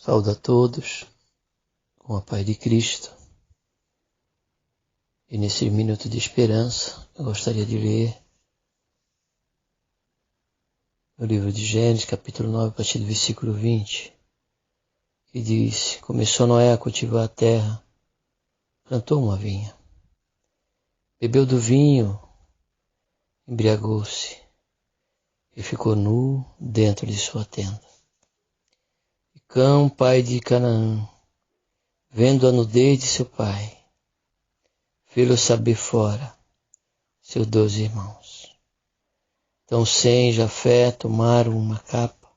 Saúdo a todos com a paz de Cristo. E nesse minuto de esperança, eu gostaria de ler no livro de Gênesis, capítulo 9, a partir do versículo 20, que diz: Começou Noé a cultivar a terra, plantou uma vinha, bebeu do vinho, embriagou-se e ficou nu dentro de sua tenda. E Cão, pai de Canaã, vendo a nudez de seu pai, fê-lo saber fora seus 12 irmãos. Então Sem e Jafé tomaram uma capa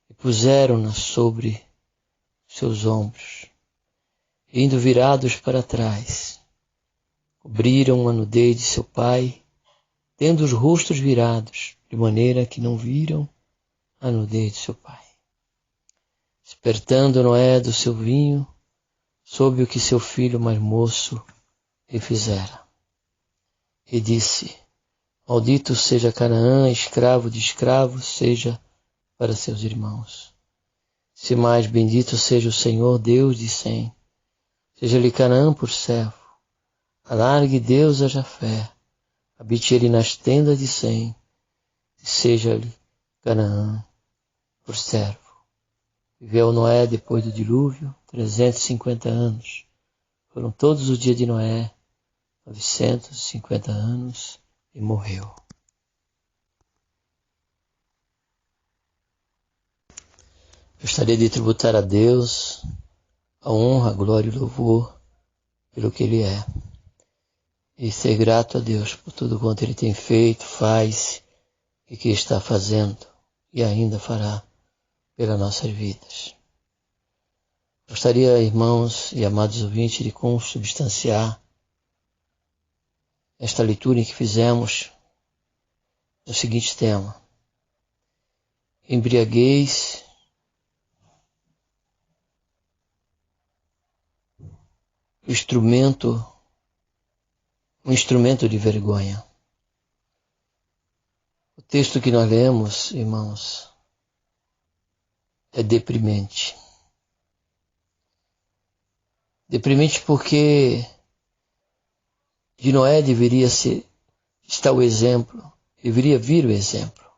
e puseram-na sobre seus ombros, indo virados para trás, cobriram a nudez de seu pai, tendo os rostos virados, de maneira que não viram a nudez de seu pai. Despertando Noé do seu vinho, soube o que seu filho mais moço lhe fizera. E disse: Maldito seja Canaã, escravo de escravos seja para seus irmãos. Se mais bendito seja o Senhor Deus de Sem, seja-lhe Canaã por servo. Alargue Deus a Jafé, habite ele nas tendas de Sem, e seja-lhe Canaã por servo. Viveu Noé depois do dilúvio 350 anos. Foram todos os dias de Noé 950 anos e morreu. Gostaria de tributar a Deus a honra, a glória e o louvor pelo que Ele é. E ser grato a Deus por tudo quanto Ele tem feito, faz e que está fazendo e ainda fará pelas nossas vidas. Gostaria, irmãos e amados ouvintes, de consubstanciar esta leitura que fizemos no seguinte tema: embriaguez um instrumento de vergonha. O texto que nós lemos, irmãos, é deprimente. Deprimente porque de Noé deveria estar o exemplo, deveria vir o exemplo.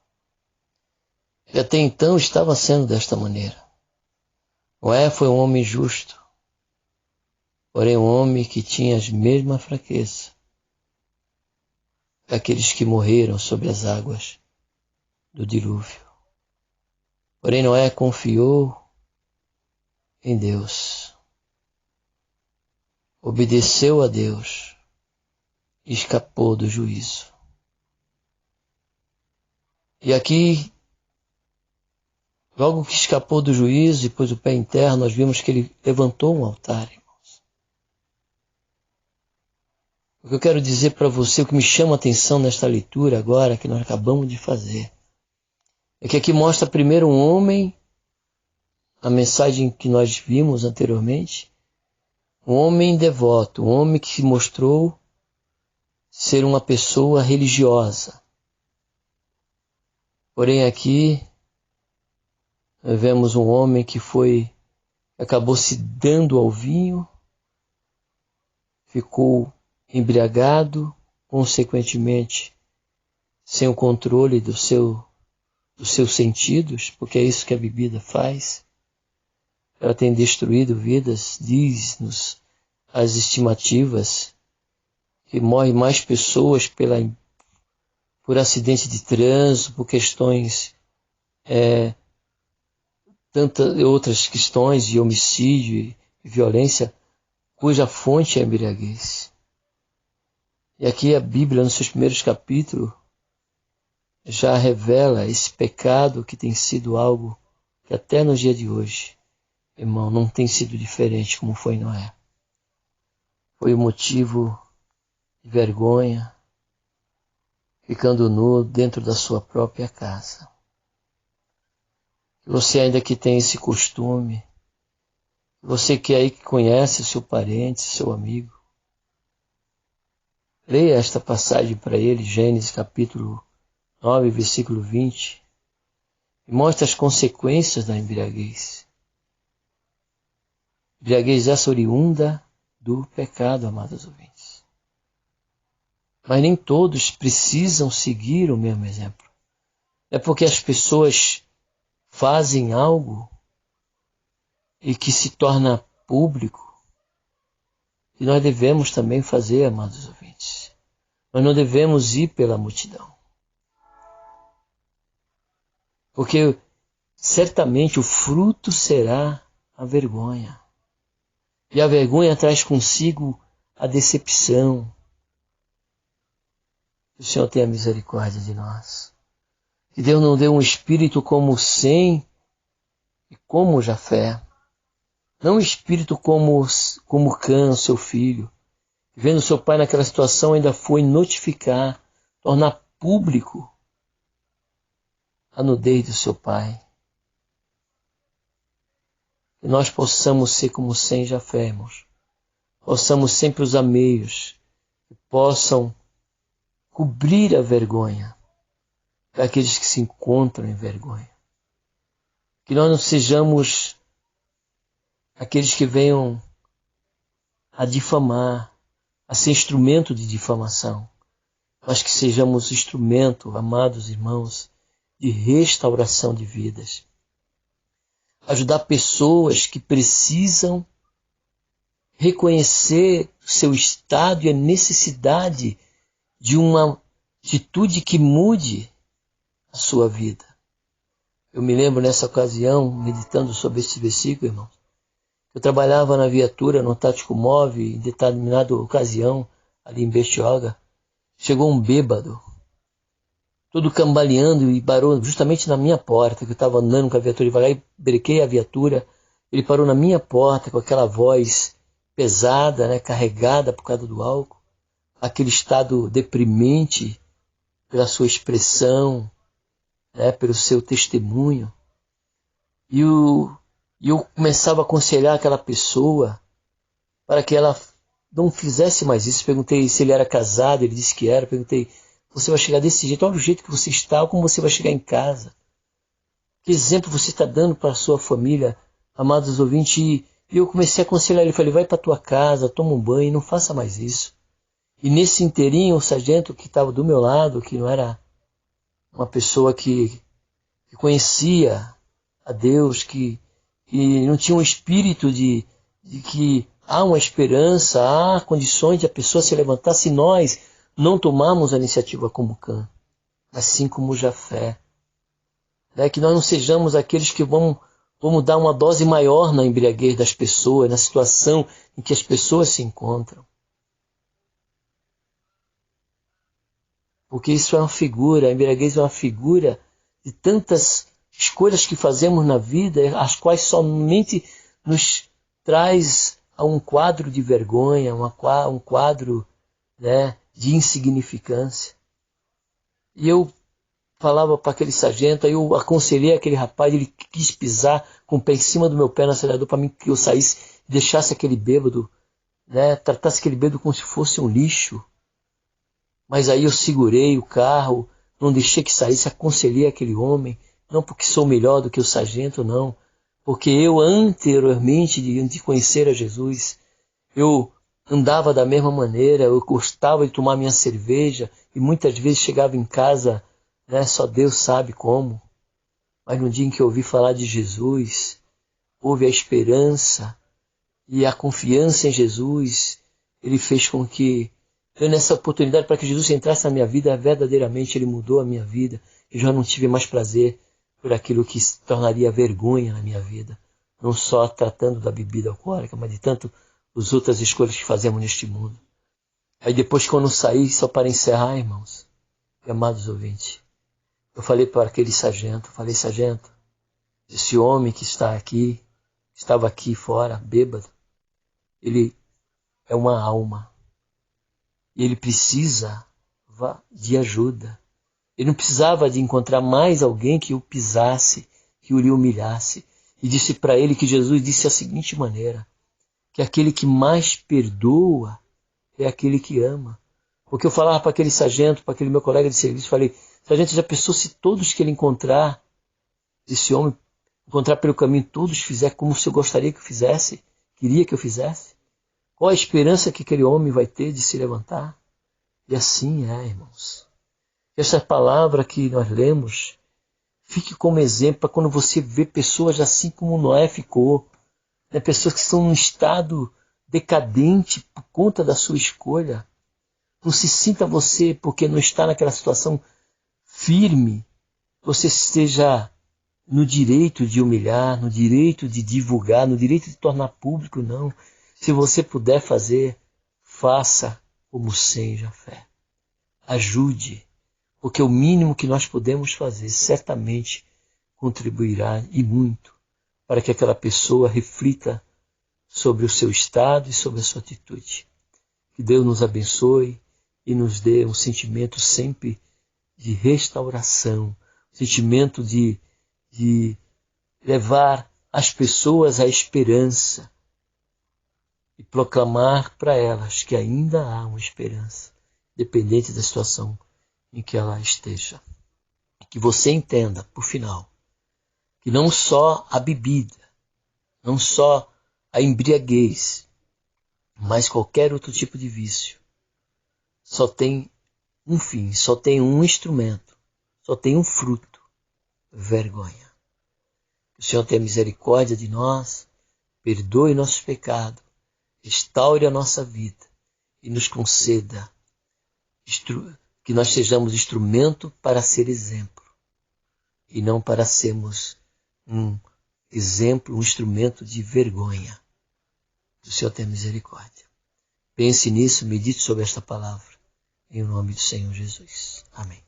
E até então estava sendo desta maneira. Noé foi um homem justo, porém um homem que tinha as mesmas fraquezas daqueles que morreram sob as águas do dilúvio. Porém Noé confiou em Deus, obedeceu a Deus e escapou do juízo. E aqui, logo que escapou do juízo e pôs o pé em terra, nós vimos que ele levantou um altar, irmãos. O que eu quero dizer para você, o que me chama a atenção nesta leitura agora, que nós acabamos de fazer, é que aqui mostra primeiro um homem, a mensagem que nós vimos anteriormente, um homem devoto, um homem que se mostrou ser uma pessoa religiosa. Porém aqui nós vemos um homem que acabou se dando ao vinho, ficou embriagado, consequentemente sem o controle dos seus sentidos, porque é isso que a bebida faz. Ela tem destruído vidas, diz-nos as estimativas, que morrem mais pessoas por acidente de trânsito, por questões, tantas outras questões de homicídio e violência, cuja fonte é a embriaguez. E aqui a Bíblia, nos seus primeiros capítulos, já revela esse pecado que tem sido algo que até no dia de hoje, irmão, não tem sido diferente como foi em Noé. Foi o motivo de vergonha, ficando nu dentro da sua própria casa. Você ainda que tem esse costume, você que aí que conhece seu parente, seu amigo, leia esta passagem para ele, Gênesis capítulo 9, versículo 20, e mostra as consequências da embriaguez. Embriaguez essa oriunda do pecado, amados ouvintes. Mas nem todos precisam seguir o mesmo exemplo. É porque as pessoas fazem algo e que se torna público, e nós devemos também fazer, amados ouvintes. Nós não devemos ir pela multidão. Porque certamente o fruto será a vergonha. E a vergonha traz consigo a decepção. Que o Senhor tenha misericórdia de nós. Que Deus não dê um espírito como Sem e como Jafé. Não um espírito como Cã, seu filho. Vendo seu pai naquela situação, ainda foi notificar, tornar público a nudez do seu pai. Que nós possamos ser como Sem e Jafé, irmãos. Possamos sempre usar meios que possam cobrir a vergonha daqueles que se encontram em vergonha. Que nós não sejamos aqueles que venham a difamar, a ser instrumento de difamação, mas que sejamos instrumento, amados irmãos, de restauração de vidas. Ajudar pessoas que precisam reconhecer o seu estado e a necessidade de uma atitude que mude a sua vida. Eu me lembro nessa ocasião, meditando sobre esse versículo, irmãos, eu trabalhava na viatura, no Tático Móvel, em determinada ocasião, ali em Bertioga, chegou um bêbado, todo cambaleando e parou justamente na minha porta, que eu estava andando com a viatura devagar e brequei a viatura. Ele parou na minha porta com aquela voz pesada, né, carregada por causa do álcool, aquele estado deprimente pela sua expressão, né, pelo seu testemunho. E eu começava a aconselhar aquela pessoa para que ela não fizesse mais isso. Perguntei se ele era casado, ele disse que era. Perguntei: você vai chegar desse jeito? Olha o jeito que você está, como você vai chegar em casa. Que exemplo você está dando para a sua família, amados ouvintes? E eu comecei a aconselhar ele. Falei: vai para a tua casa, toma um banho, não faça mais isso. E nesse inteirinho, o sargento que estava do meu lado, que não era uma pessoa que conhecia a Deus, que não tinha um espírito de que há uma esperança, há condições de a pessoa se levantar se nós não tomarmos a iniciativa como Cã, assim como Jafé. Que nós não sejamos aqueles que vamos dar uma dose maior na embriaguez das pessoas, na situação em que as pessoas se encontram. Porque isso é uma figura, a embriaguez é uma figura de tantas escolhas que fazemos na vida, as quais somente nos traz a um quadro de vergonha, um quadro, né, de insignificância. E eu falava para aquele sargento, aí eu aconselhei aquele rapaz, ele quis pisar com o pé em cima do meu pé no acelerador para mim que eu saísse, deixasse aquele bêbado, né, tratasse aquele bêbado como se fosse um lixo. Mas aí eu segurei o carro, não deixei que saísse, aconselhei aquele homem, não porque sou melhor do que o sargento, não, porque eu anteriormente de conhecer a Jesus, eu andava da mesma maneira, eu gostava de tomar minha cerveja e muitas vezes chegava em casa, né, só Deus sabe como. Mas no dia em que eu ouvi falar de Jesus, houve a esperança e a confiança em Jesus, ele fez com que, dando essa oportunidade para que Jesus entrasse na minha vida, verdadeiramente ele mudou a minha vida. Eu já não tive mais prazer por aquilo que se tornaria vergonha na minha vida. Não só tratando da bebida alcoólica, mas de tanto as outras escolhas que fazemos neste mundo. Aí depois, quando eu saí, só para encerrar, irmãos, amados ouvintes, eu falei para aquele sargento, sargento, esse homem que está aqui, estava aqui fora, bêbado, ele é uma alma. E ele precisa de ajuda. Ele não precisava de encontrar mais alguém que o pisasse, que o lhe humilhasse. E disse para ele que Jesus disse a seguinte maneira, que aquele que mais perdoa é aquele que ama. Porque eu falava para aquele sargento, para aquele meu colega de serviço, falei: sargento, já pensou se todos que ele encontrar, esse homem, encontrar pelo caminho, todos fizer como o senhor gostaria que fizesse? queria que eu fizesse? Qual a esperança que aquele homem vai ter de se levantar? E assim é, irmãos. Essa palavra que nós lemos fique como exemplo para quando você vê pessoas assim como Noé ficou, né? Pessoas que estão num estado decadente por conta da sua escolha. Não se sinta você, porque não está naquela situação firme, você esteja no direito de humilhar, no direito de divulgar, no direito de tornar público, não. Se você puder fazer, faça como seja a fé. Ajude, porque o mínimo que nós podemos fazer certamente contribuirá e muito para que aquela pessoa reflita sobre o seu estado e sobre a sua atitude. Que Deus nos abençoe e nos dê um sentimento sempre de restauração, um sentimento de levar as pessoas à esperança e proclamar para elas que ainda há uma esperança, dependente da situação em que ela esteja. Que você entenda, por final, que não só a bebida, não só a embriaguez, mas qualquer outro tipo de vício, só tem um fim, só tem um instrumento, só tem um fruto: vergonha. Que o Senhor tenha misericórdia de nós, perdoe nossos pecados, restaure a nossa vida e nos conceda que nós sejamos instrumento para ser exemplo e não para sermos um exemplo, um instrumento de vergonha. Que o Senhor tenha misericórdia. Pense nisso, medite sobre esta palavra. Em nome do Senhor Jesus. Amém.